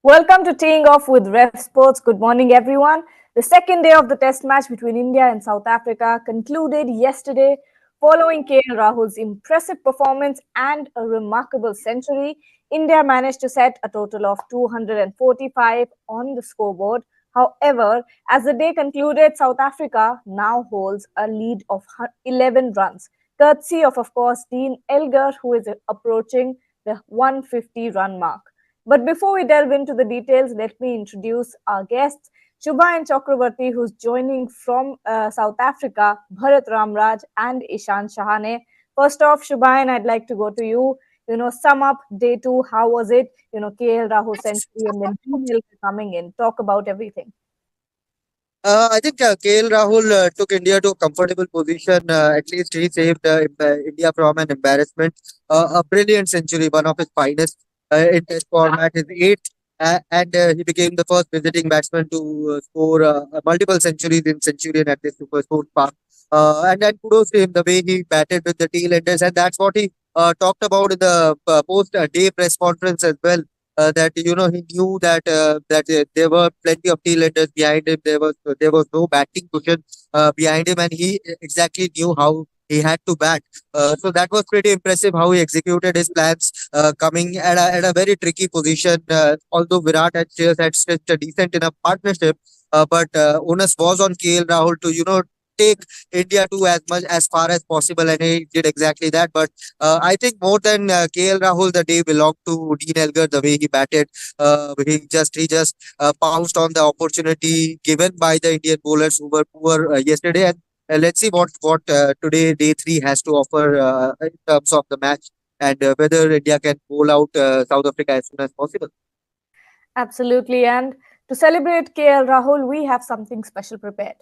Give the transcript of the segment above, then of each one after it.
Welcome to Teeing Off with RevSportz. Good morning, everyone. The second day of the test match between India and South Africa concluded yesterday. Following KL Rahul's impressive performance and a remarkable century, India managed to set a total of 245 on the scoreboard. However, as the day concluded, South Africa now holds a lead of 11 runs, courtesy of course, Dean Elgar, who is approaching the 150 run mark. But before we delve into the details, let me introduce our guests, Shubhayan Chakravarti, who's joining from South Africa, Bharat Ramraj, and Ishan Shahane. First off, Shubhayan, I'd like to go to you. Sum up day two. How was it? KL Rahul century and then 2-0 coming in. Talk about everything. I think KL Rahul took India to a comfortable position. At least he saved India from an embarrassment. A brilliant century, one of his finest in Test format, his eighth, and he became the first visiting batsman to score multiple centuries in Centurion at this Super Sport Park. And kudos to him the way he batted with the tail enders, and that's what he talked about in the post-day press conference as well. That he knew that there were plenty of tailenders behind him. There was no batting cushion behind him, and he exactly knew how he had to bat. So that was pretty impressive how he executed his plans, coming at a very tricky position. Although Virat and Shreyas had stretched a decent enough partnership, but onus was on KL Rahul to take India to as far as possible, and he did exactly that. But I think more than KL Rahul, the day belonged to Dean Elgar. The way he batted, he just pounced on the opportunity given by the Indian bowlers who were poor yesterday. And let's see what today day three has to offer in terms of the match, and whether India can bowl out South Africa as soon as possible. Absolutely. And to celebrate KL Rahul, we have something special prepared.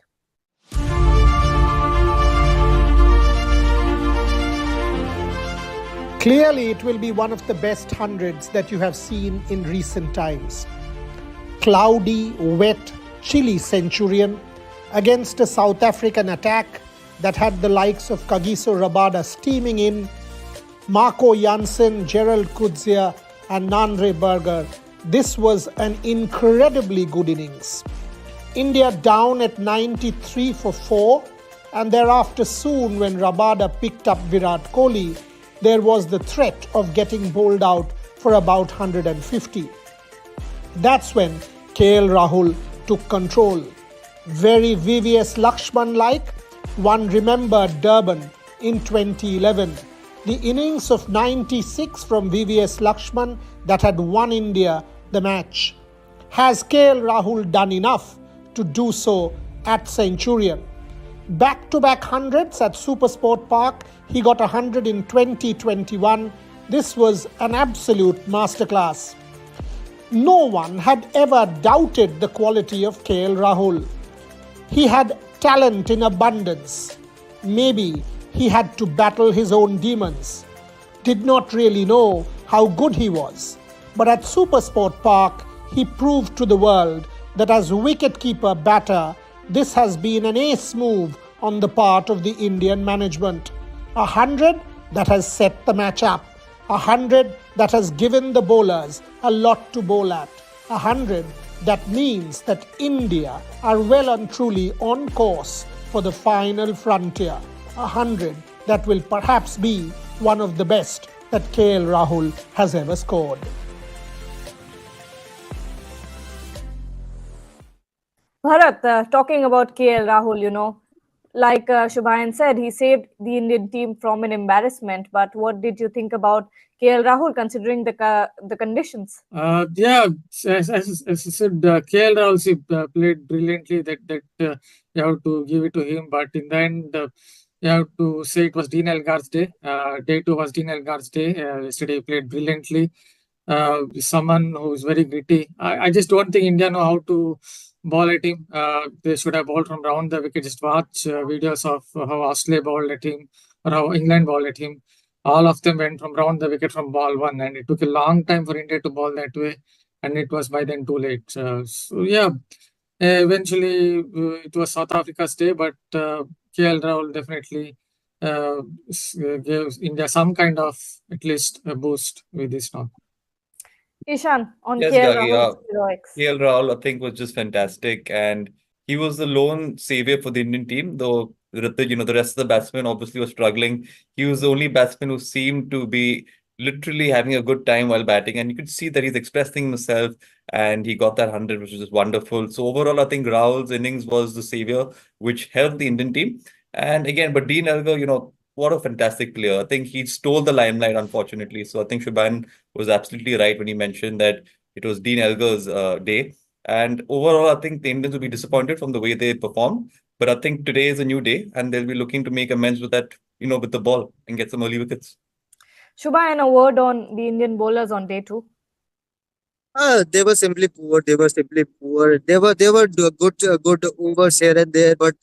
Clearly, it will be one of the best hundreds that you have seen in recent times. Cloudy, wet, chilly Centurion against a South African attack that had the likes of Kagiso Rabada steaming in, Marco Jansen, Gerald Kudzia, and Nandre Berger. This was an incredibly good innings. India down at 93 for 4, and thereafter soon when Rabada picked up Virat Kohli, there was the threat of getting bowled out for about 150. That's when KL Rahul took control. Very VVS Lakshman-like. One remembered Durban in 2011. The innings of 96 from VVS Lakshman that had won India the match. Has KL Rahul done enough to do so at Centurion? Back-to-back hundreds at Supersport Park. He got 100 in 2021. This was an absolute masterclass. No one had ever doubted the quality of KL Rahul. He had talent in abundance. Maybe he had to battle his own demons. Did not really know how good he was. But at Supersport Park, he proved to the world that as wicketkeeper batter, this has been an ace move on the part of the Indian management. 100 that has set the match up. 100 that has given the bowlers a lot to bowl at. 100 that means that India are well and truly on course for the final frontier. 100 that will perhaps be one of the best that KL Rahul has ever scored. Bharat, talking about KL Rahul, like Shubhayan said, he saved the Indian team from an embarrassment. But what did you think about KL Rahul considering the conditions? Yeah, as I said, KL Rahul played brilliantly. That you have to give it to him. But in the end, you have to say it was Dean Elgar's day. Day two was Dean Elgar's day. Yesterday he played brilliantly. Someone who is very gritty. I just don't think India know how to ball at him. They should have bowled from round the wicket. Just watch videos of how Australia bowled at him or how England bowled at him. All of them went from round the wicket from ball one, and it took a long time for India to bowl that way, and it was by then too late. Eventually it was South Africa's day, but KL Rahul definitely gave India some kind of at least a boost with this knock. Ishan, on Yes, KL Gagi. Rahul's heroics. KL Rahul, I think, was just fantastic, and he was the lone savior for the Indian team. Though the rest of the batsmen obviously were struggling. He was the only batsman who seemed to be literally having a good time while batting, and you could see that he's expressing himself, and he got that 100, which was just wonderful. So overall, I think Rahul's innings was the savior, which helped the Indian team. And again, but Dean Elgar, what a fantastic player. I think he stole the limelight, unfortunately. So I think Shubhan was absolutely right when he mentioned that it was Dean Elgar's day. And overall, I think the Indians will be disappointed from the way they performed. But I think today is a new day, and they'll be looking to make amends with that, with the ball and get some early wickets. Shubha, and a word on the Indian bowlers on day two. They were simply poor. They were simply poor. Good overs here and there, but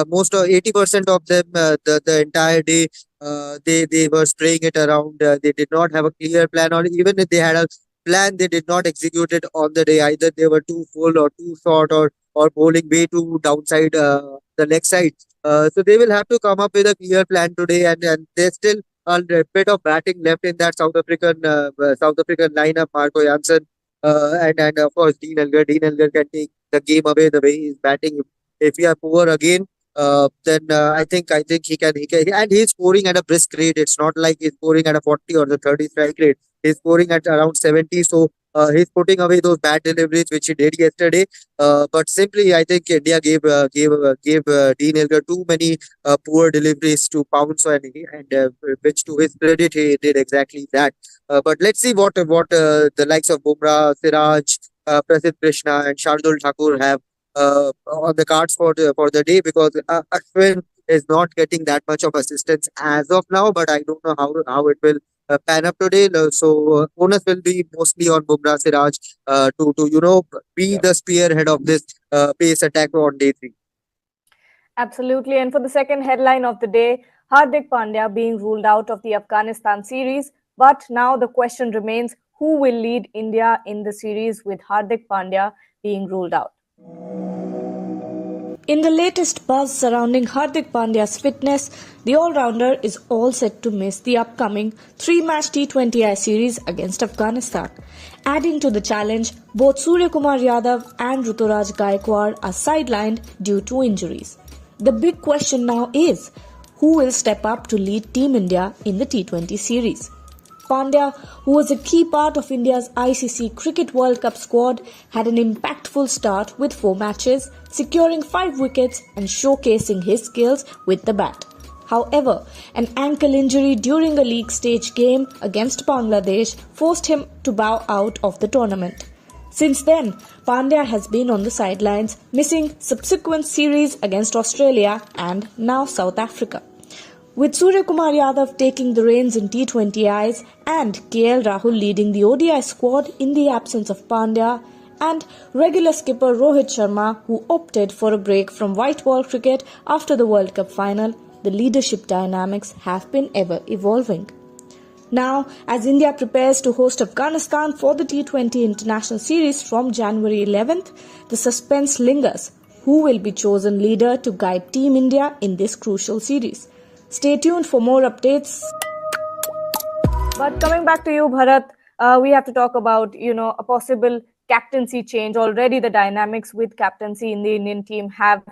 most of 80% of them, the entire day, they were spraying it around. They did not have a clear plan, or even if they had a plan, they did not execute it on the day. Either they were too full or too short, or bowling way too downside the leg side. So they will have to come up with a clear plan today, and there's still a bit of batting left in that South African lineup. Marco Jansen and of course Dean Elgar. Dean Elgar can take the game away the way he's batting. If we are poor again, then I think he can, and he's scoring at a brisk rate. It's not like he's scoring at a 40 or the 30 strike rate. He's scoring at around 70. So he's putting away those bad deliveries which he did yesterday. But simply, I think India gave Dean Elgar too many poor deliveries to pounce on, and which to his credit he did exactly that. But let's see what the likes of Bumrah, Siraj, Prasidh Krishna, and Shardul Thakur have on the cards for the day, because Ashwin is not getting that much of assistance as of now. But I don't know how it will pan up today. So onus will be mostly on Bumrah, Siraj to be Yeah. the spearhead of this pace attack on day three. Absolutely. And for the second headline of the day, Hardik Pandya being ruled out of the Afghanistan series. But now the question remains, who will lead India in the series with Hardik Pandya being ruled out? In the latest buzz surrounding Hardik Pandya's fitness, the all-rounder is all set to miss the upcoming three-match T20I series against Afghanistan. Adding to the challenge, both Suryakumar Yadav and Ruturaj Gaikwad are sidelined due to injuries. The big question now is, who will step up to lead Team India in the T20 series? Pandya, who was a key part of India's ICC Cricket World Cup squad, had an impactful start with 4 matches, securing 5 wickets and showcasing his skills with the bat. However, an ankle injury during a league stage game against Bangladesh forced him to bow out of the tournament. Since then, Pandya has been on the sidelines, missing subsequent series against Australia and now South Africa. With Suryakumar Yadav taking the reins in T20Is and KL Rahul leading the ODI squad in the absence of Pandya, and regular skipper Rohit Sharma, who opted for a break from white ball cricket after the World Cup final, the leadership dynamics have been ever evolving. Now, as India prepares to host Afghanistan for the T20 International Series from January 11th, the suspense lingers. Who will be chosen leader to guide Team India in this crucial series? Stay tuned for more updates. But coming back to you, Bharat, we have to talk about, a possible captaincy change. Already the dynamics with captaincy in the Indian team have,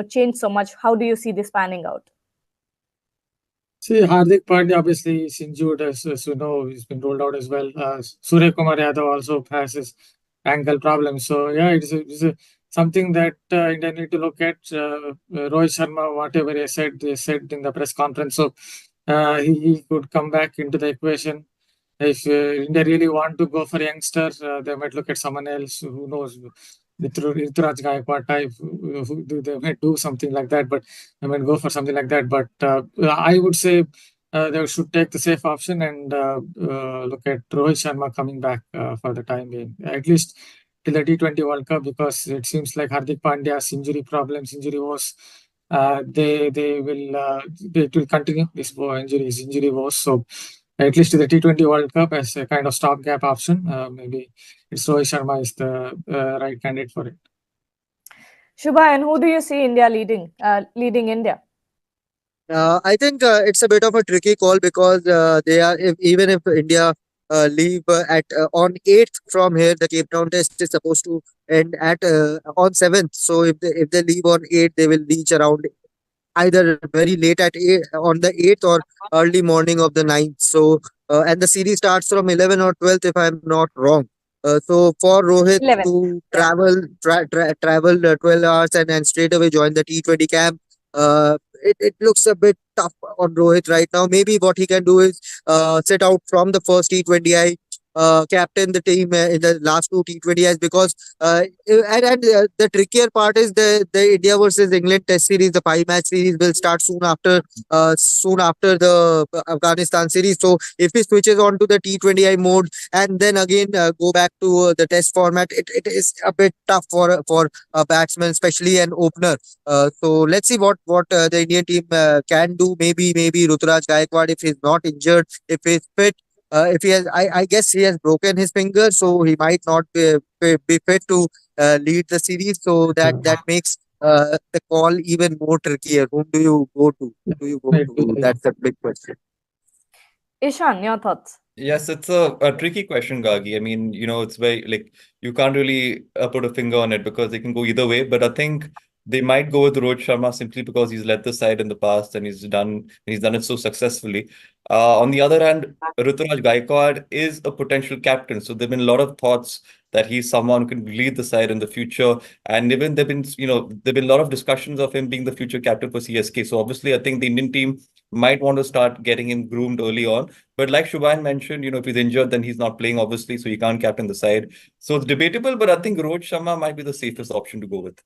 changed so much. How do you see this panning out? See, Hardik Pandya obviously is injured, as you know, he's been rolled out as well. Surya Kumar Yadav also has his ankle problem. So, yeah, it's something that India need to look at. Rohit Sharma, whatever he said in the press conference. So, he could come back into the equation. If India really want to go for youngster, they might look at someone else. Who knows? Rituraj Gaikwad type, they might do something like that, but I mean, go for something like that. But I would say they should take the safe option and look at Rohit Sharma coming back for the time being, at least till the T20 World Cup, because it seems like Hardik Pandya's injury woes, they will continue this injury woes. So at least to the T20 World Cup as a kind of stopgap option, maybe it's Rohit Sharma is the right candidate for it. Shubha, and who do you see India leading India? I think it's a bit of a tricky call, because even if India leave at on 8th from here. The Cape Town test is supposed to end at on 7th. So if they leave on 8th, they will reach around either very late at 8, on the 8th, or early morning of the 9th. So and the series starts from 11 or 12th, if I'm not wrong. So for Rohit 11th. to travel 12 hours and straight away join the T20 camp, it looks a bit tough on Rohit right now. Maybe what he can do is sit out from the first T20I, captain the team in the last two T20Is, because and the trickier part is the India versus England Test series. The 5-match series will start soon after the Afghanistan series. So if he switches on to the T20I mode and then again go back to the Test format, it is a bit tough for a batsman, especially an opener. So let's see what the Indian team can do. Maybe Ruturaj Gaikwad, if he's not injured, if he's fit. If he has, I guess he has broken his finger, so he might not be fit to lead the series. So that makes the call even more trickier. Whom do you go to? Who do you go to? That's a big question. Ishan, your thoughts? Yes, it's a tricky question, Gagi. I mean, it's very like you can't really put a finger on it because it can go either way. But I think they might go with Rohit Sharma simply because he's led the side in the past and he's done it so successfully. On the other hand, Ruturaj Gaikwad is a potential captain, so there've been a lot of thoughts that he's someone who can lead the side in the future. And even there've been a lot of discussions of him being the future captain for CSK. So obviously, I think the Indian team might want to start getting him groomed early on. But like Shubhan mentioned, if he's injured, then he's not playing, obviously, so he can't captain the side. So it's debatable, but I think Rohit Sharma might be the safest option to go with.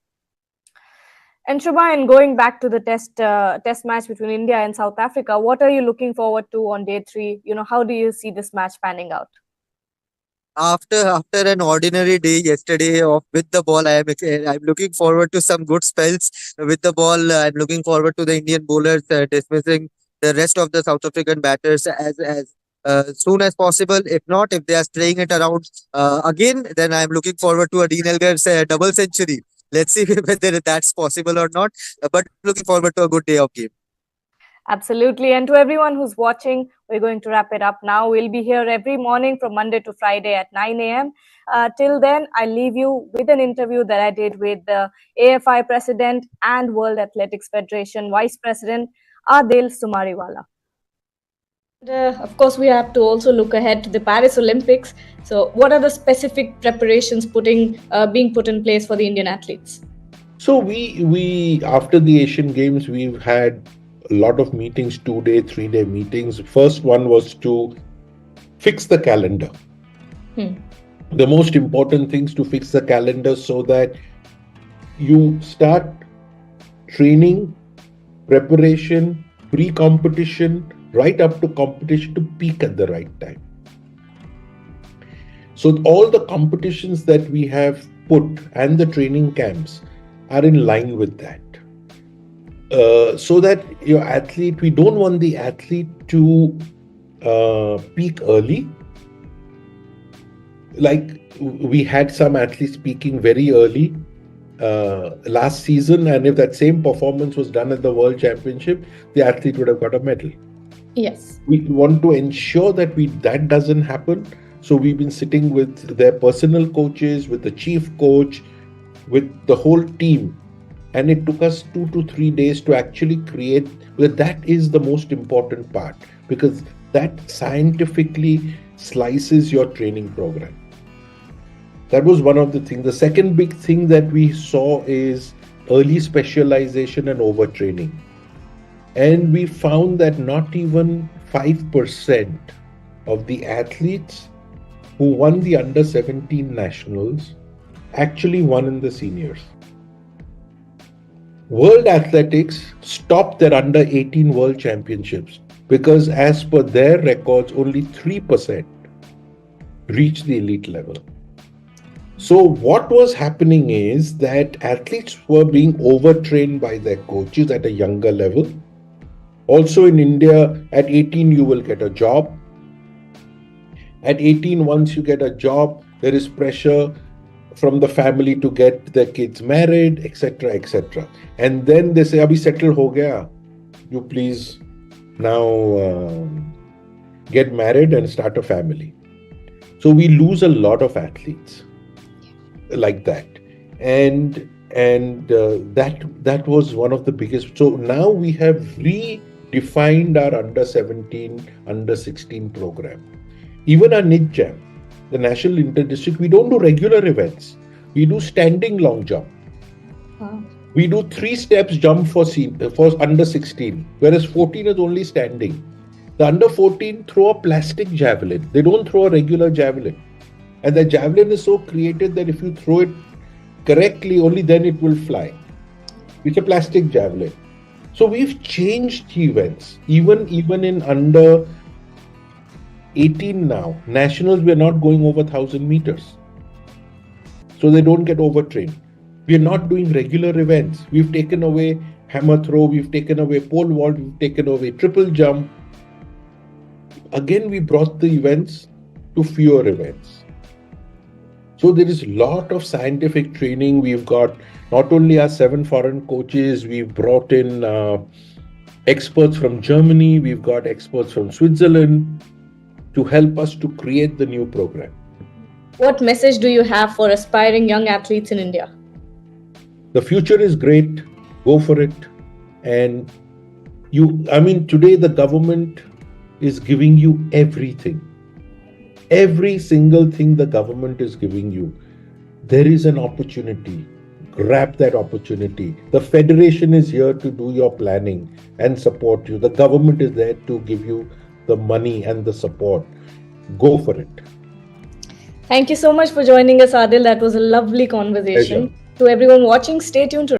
And Shubhayan, going back to the test match between India and South Africa, what are you looking forward to on day 3? How do you see this match panning out? After an ordinary day yesterday with the ball, I'm looking forward to some good spells with the ball. I'm looking forward to the Indian bowlers dismissing the rest of the South African batters as soon as possible. If not, if they are playing it around again, then I'm looking forward to a Dean Elgar's double century. Let's see whether that's possible or not. But looking forward to a good day of game. Absolutely. And to everyone who's watching, we're going to wrap it up now. We'll be here every morning from Monday to Friday at 9 a.m. Till then, I'll leave you with an interview that I did with the AFI President and World Athletics Federation Vice President, Adil Sumariwala. Of course, we have to also look ahead to the Paris Olympics. So what are the specific preparations being put in place for the Indian athletes? So we after the Asian Games, we've had a lot of meetings, 2-day, 3-day meetings. First one was to fix the calendar. The most important things to fix the calendar so that you start training, preparation, pre-competition, right up to competition to peak at the right time. So all the competitions that we have put and the training camps are in line with that. So that your athlete, we don't want the athlete to peak early. Like we had some athletes peaking very early last season, and if that same performance was done at the World Championship, the athlete would have got a medal. Yes. We want to ensure that that doesn't happen. So we've been sitting with their personal coaches, with the chief coach, with the whole team. And it took us 2 to 3 days to actually create, that is the most important part, because that scientifically slices your training program. That was one of the things. The second big thing that we saw is early specialization and overtraining. And we found that not even 5% of the athletes who won the under 17 nationals actually won in the seniors. World Athletics stopped their under 18 World Championships because as per their records, only 3% reached the elite level. So what was happening is that athletes were being overtrained by their coaches at a younger level. Also in India, at 18, you will get a job. At 18, once you get a job, there is pressure from the family to get their kids married, etc., etc. And then they say, "Abhi settle ho gaya. You please now get married and start a family." So we lose a lot of athletes like that, and that was one of the biggest. So now we have redefined our under 17, under 16 program. Even our NIT Jam, the National Inter-District, we don't do regular events. We do standing long jump. Wow. We do 3 steps jump for under 16, whereas 14 is only standing. The under 14 throw a plastic javelin. They don't throw a regular javelin. And the javelin is so created that if you throw it correctly, only then it will fly. It's a plastic javelin. So we've changed events. Even in under 18 now, nationals, we're not going over 1,000 meters. So they don't get overtrained. We're not doing regular events. We've taken away hammer throw, we've taken away pole vault, we've taken away triple jump. Again, we brought the events to fewer events. So there is a lot of scientific training. We've got not only our 7 foreign coaches, we've brought in experts from Germany, we've got experts from Switzerland to help us to create the new program. What message do you have for aspiring young athletes in India? The future is great. Go for it. And today the government is giving you everything. Every single thing the government is giving you. There is an opportunity. Grab that opportunity. The federation is here to do your planning and support you. The government is there to give you the money and the support. Go for it. Thank you so much for joining us, Adil. That was a lovely conversation. Pleasure. To everyone watching, stay tuned to